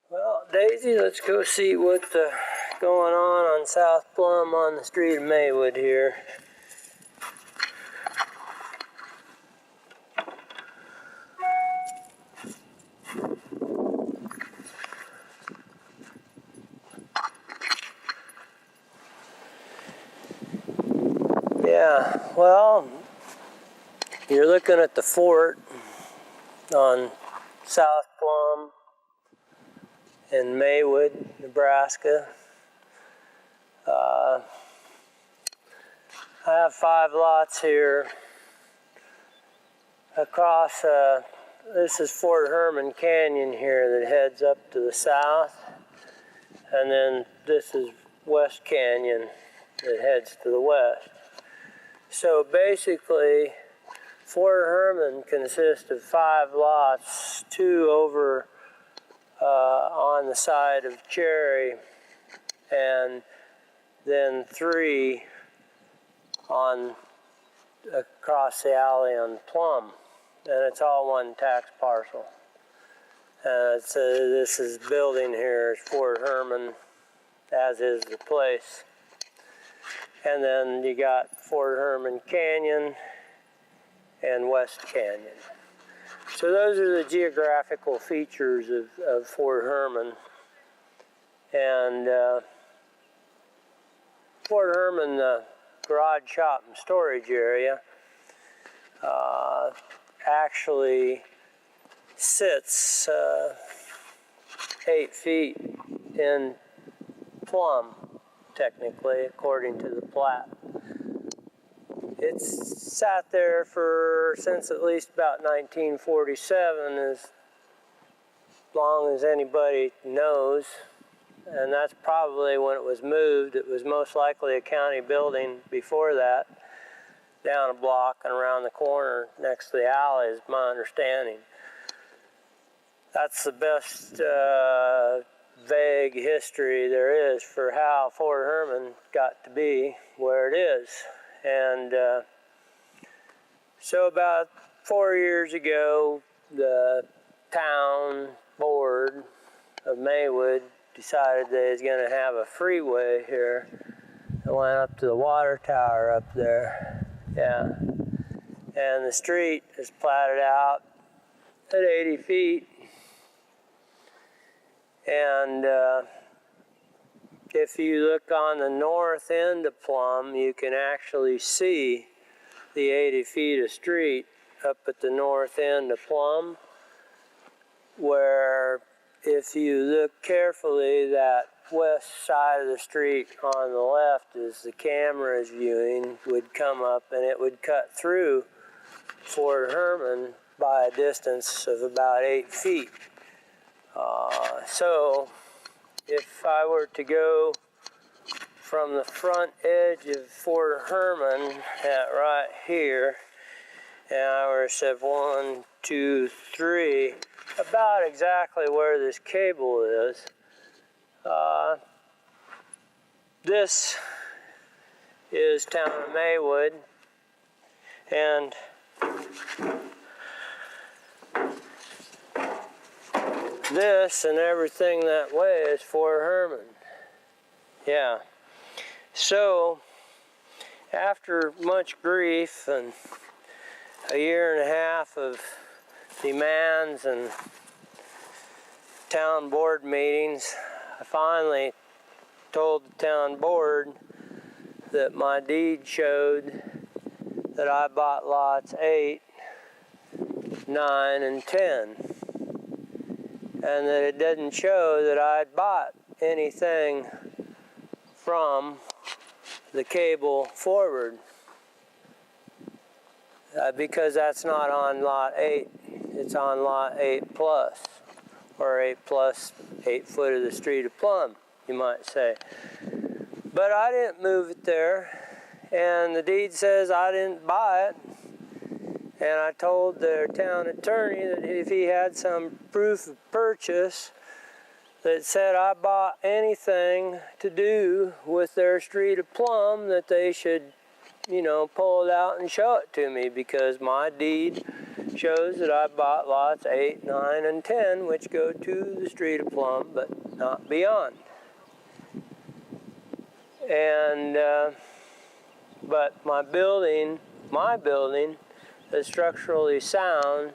Well, Daisy, let's go see what's going on South Plum on the street of Maywood here. Yeah, well, you're looking at the fort on South Plum in Maywood, Nebraska. I have 5 lots here. Across, this is Fort Herman Canyon here that heads up to the south. And then this is West Canyon that heads to the west. So basically, Fort Herman consists of 5 lots, 2 over on the side of Cherry, and then 3 on across the alley on Plum, and it's all one tax parcel. So this is building here is Fort Herman, as is the place. And then you got Fort Herman Canyon and West Canyon. So those are the geographical features of Fort Herman. And Fort Herman, the garage shop and storage area, actually sits 8 feet in Plum, technically, according to the plat. It's sat there since at least about 1947, as long as anybody knows. And that's probably when it was moved. It was most likely a county building before that, down a block and around the corner next to the alley, is my understanding. That's the best vague history there is for how Fort Herman got to be where it is. And so about 4 years ago, the town board of Maywood decided they was going to have a freeway here that went up to the water tower up there. Yeah. And the street is platted out at 80 feet. And if you look on the north end of Plum, you can actually see the 80 feet of street up at the north end of Plum, where if you look carefully, that west side of the street on the left, as the camera is viewing, would come up and it would cut through Fort Herman by a distance of about 8 feet. So if I were to go from the front edge of Fort Herman at right here, and I were to say 1, 2, 3, about exactly where this cable is. This is town of Maywood, and this and everything that way is Fort Herman. Yeah. So, after much grief and a year and a half of demands and town board meetings, I finally told the town board that my deed showed that I bought lots 8, 9, and 10, and that it didn't show that I'd bought anything from the cable forward, because that's not on lot 8, it's on lot 8 plus, or 8 plus 8 foot of the street of Plum, you might say. But I didn't move it there, and the deed says I didn't buy it. And I told their town attorney that if he had some proof of purchase that said I bought anything to do with their street of Plum, that they should, pull it out and show it to me, because my deed shows that I bought lots 8, 9, and 10, which go to the Street of Plum, but not beyond. And, but my building is structurally sound,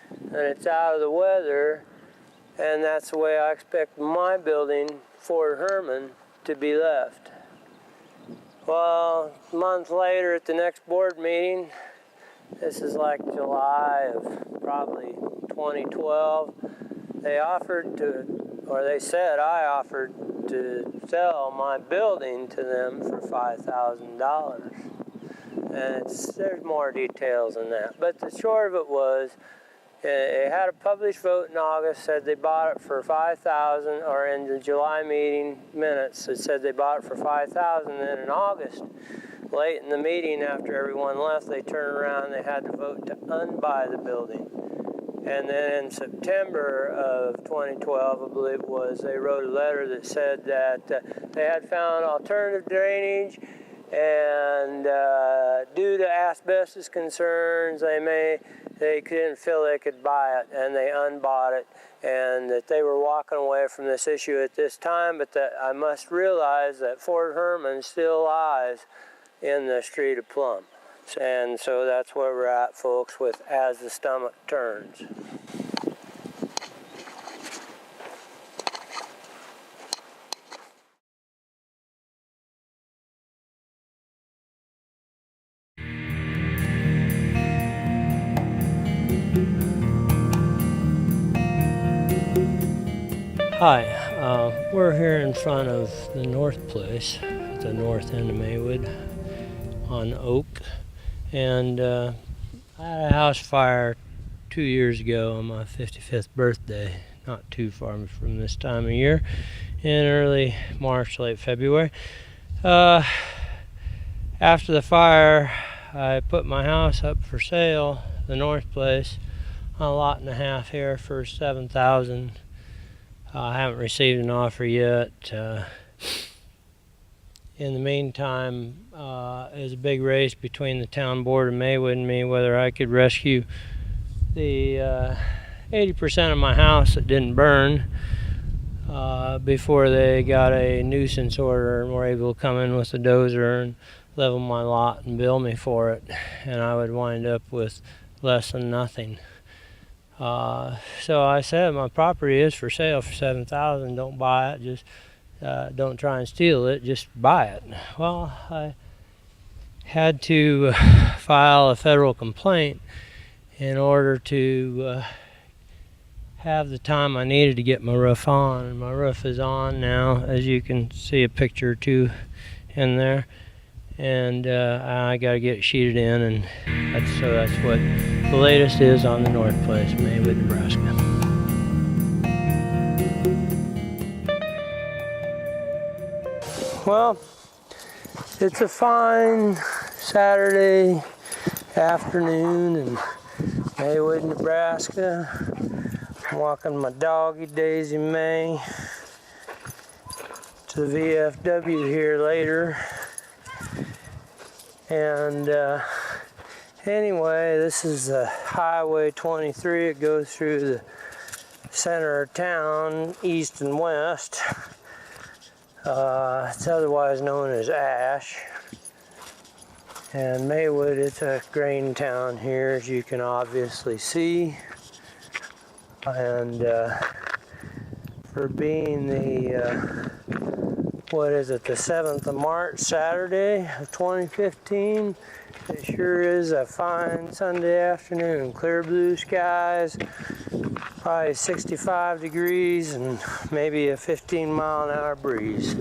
and it's out of the weather, and that's the way I expect my building, Fort Herman, to be left. Well, a month later at the next board meeting, this is like July of probably 2012, they said I offered to sell my building to them for $5,000. And there's more details than that. But the short of it was, it had a published vote in August, said they bought it for $5,000, or in the July meeting minutes, it said they bought it for $5,000. Then in August, late in the meeting after everyone left, they turned around and they had to vote to unbuy the building. And then in September of 2012, I believe it was, they wrote a letter that said that they had found alternative drainage, and due to asbestos concerns, they couldn't feel they could buy it, and they unbought it, and that they were walking away from this issue at this time, but that I must realize that Fort Herman still lies in the Street of Plum. And so that's where we're at, folks, with As the Stomach Turns. Hi, we're here in front of the North Place at the north end of Maywood on Oak, and I had a house fire 2 years ago on my 55th birthday, not too far from this time of year, in early March, late February. After the fire, I put my house up for sale, the North Place, on a lot and a half here for $7,000. I haven't received an offer yet. In the meantime, it was a big race between the town board of Maywood and me whether I could rescue the 80% of my house that didn't burn before they got a nuisance order and were able to come in with a dozer and level my lot and bill me for it, and I would wind up with less than nothing. So I said, my property is for sale for $7,000. Don't buy it. Just don't try and steal it. Just buy it. Well, I had to file a federal complaint in order to have the time I needed to get my roof on. And my roof is on now, as you can see a picture or two in there. And I got to get it sheeted in, and that's what the latest is on the North Place, Maywood, Nebraska. Well, it's a fine Saturday afternoon in Maywood, Nebraska. I'm walking my doggy Daisy May to the VFW here later. And anyway, this is Highway 23. It goes through the center of town, east and west. It's otherwise known as Ash. And Maywood, it's a grain town here, as you can obviously see. And for being the the 7th of March, Saturday of 2015. It sure is a fine Sunday afternoon. Clear blue skies, probably 65 degrees, and maybe a 15-mile-an-hour breeze.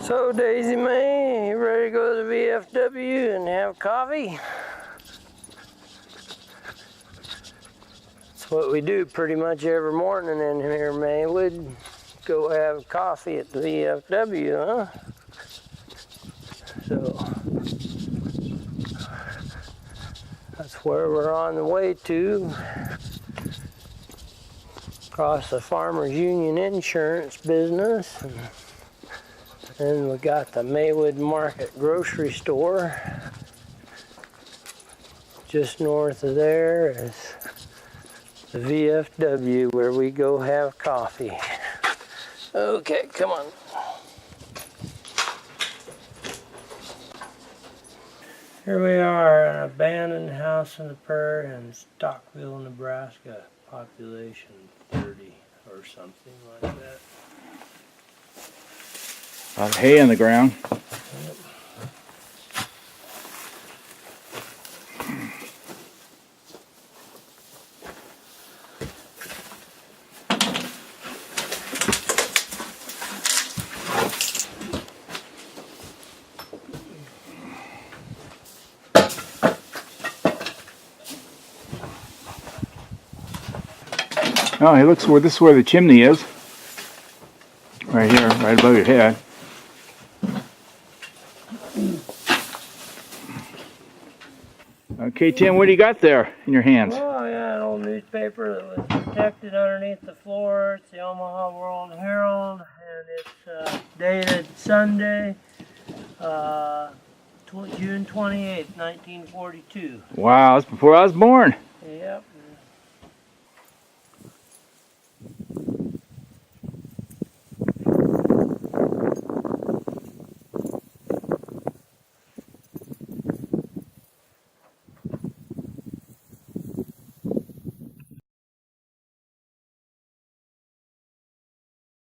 So, Daisy May, you ready to go to the VFW and have coffee? What we do pretty much every morning in here, Maywood. Go have coffee at the VFW, huh? So that's where we're on the way to. Across the Farmers Union insurance business. And Then we got the Maywood Market grocery store. Just north of there is the VFW where we go have coffee. Okay, come on. Here we are, an abandoned house in the prairie in Stockville, Nebraska. Population 30 or something like that. A lot of hay on the ground. Yep. Oh, he looks where this is where the chimney is. Right here, right above your head. Okay, Tim, what do you got there in your hands? Oh, yeah, an old newspaper that was protected underneath the floor. It's the Omaha World Herald, and it's dated Sunday, June 28th, 1942. Wow, that's before I was born. Yep,